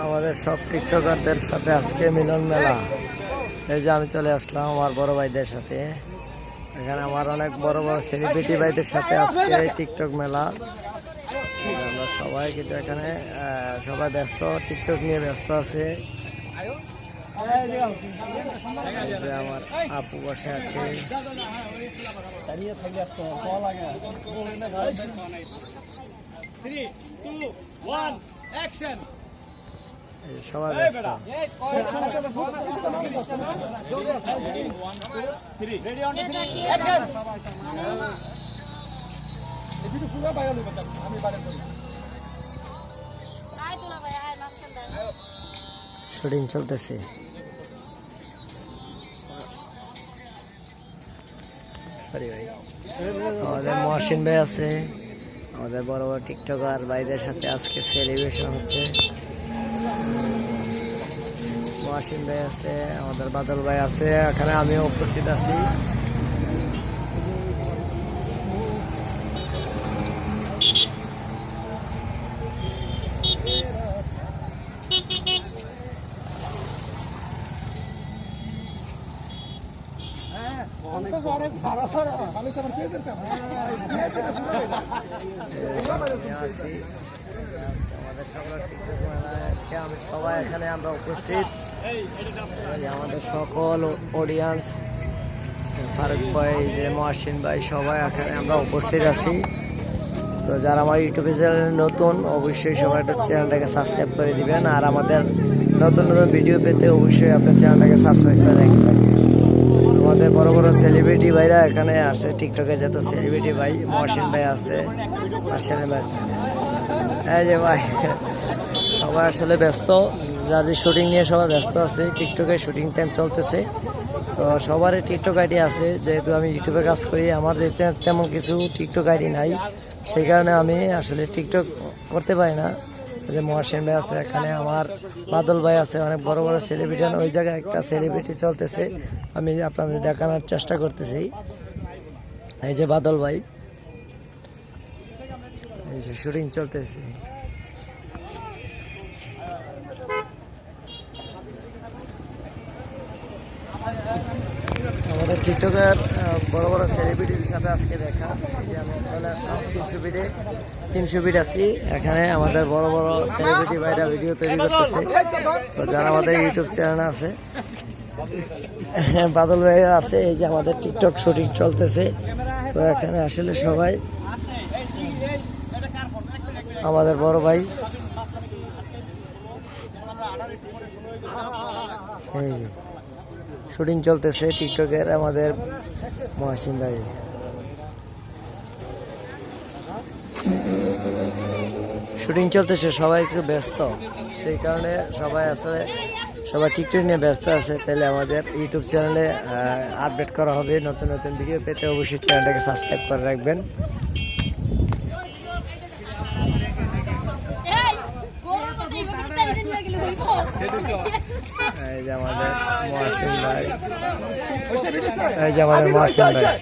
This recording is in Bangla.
আমাদের সব টিকটকারদের সাথে আজকে মিলন মেলা। এই যে আমি চলে আসলাম আমার বড় ভাইদের সাথে। এখানে আমার অনেক বড় বড় সেলিব্রিটি ভাইদের সাথে আজকে টিকটক মেলা। আমরা সবাই কিন্তু এখানে সবাই ব্যস্ত, টিকটক নিয়ে ব্যস্ত আছে। আমার আপু বসে আছে, সবাই ব্যস্ত। শুটিং চলতেছে। সরি ভাই, আমাদের মহসিন ভাই আছে, আমাদের বড় বড় টিকটকার ভাইদের সাথে আজকে সেলিব্রেশন হচ্ছে। মহসিন ভাই আছে, আমাদের বাদল ভাই আছে, এখানে আমিও উপস্থিত আছি। আমাদের সবাই এখানে আমরা উপস্থিত, আমাদের সকল অডিয়েন্স, ফারুক ভাই, যে মহসিন ভাই, সবাই এখানে আমরা উপস্থিত আছি। তো যারা আমার ইউটিউব চ্যানেলে নতুন, অবশ্যই সবাই চ্যানেলটাকে সাবস্ক্রাইব করে দিবেন। আর আমাদের নতুন নতুন ভিডিও পেতে অবশ্যই আপনার চ্যানেলটাকে সাবস্ক্রাইব করে রাখবেন। আমাদের বড় বড় সেলিব্রিটি ভাইরা এখানে আসে, টিকটকে যত সেলিব্রিটি ভাই, মহসিন ভাই আছে, মহসিন ভাই, এই যে ভাই, সবাই আসলে ব্যস্ত, যার যে শুটিং নিয়ে সবাই ব্যস্ত আছে। টিকটকে শুটিং টাইম চলতেছে, তো সবারই টিকটক আইডি আছে। যেহেতু আমি ইউটিউবে কাজ করি, আমার যেহেতু তেমন কিছু টিকটক আইডি নাই, সেই কারণে আমি আসলে টিকটক করতে পারি না। যে মহসিন ভাই আছে এখানে, আমার বাদল ভাই আছে, অনেক বড় বড় সেলিব্রিটি। ওই জায়গায় একটা সেলিব্রিটি চলতেছে, আমি আপনাদের দেখানোর চেষ্টা করতেছি। এই যে বাদল ভাই, এই যে শুটিং চলতেছে। আমাদের টিকটকের বড় বড় সেলিব্রিটির সাথে আজকে দেখা, যে আমি চলে আসলাম 300 ফিট আছি। এখানে আমাদের বড় বড় সেলিব্রিটি ভাইরা ভিডিও তৈরি করতেছে। তো যারা আমাদের ইউটিউব চ্যানেল আছে, বাদল ভাই আছে, এই যে আমাদের টিকটক শুটিং চলতেছে। তো এখানে আসলে সবাই আমাদের বড় ভাই, এই যে শুটিং চলতেছে টিকটকের, আমাদের মহসিন ভাই। শুটিং চলতেছে, সবাই একটু ব্যস্ত, সেই কারণে সবাই আসলে সবাই টিকটক নিয়ে ব্যস্ত আছে। তাহলে আমাদের ইউটিউব চ্যানেলে আপডেট করা হবে, নতুন নতুন ভিডিও পেতে অবশ্যই চ্যানেলটাকে সাবস্ক্রাইব করে রাখবেন। এই যে আমাদের মহসিন ভাই, এই যে আমাদের মহসিন ভাই।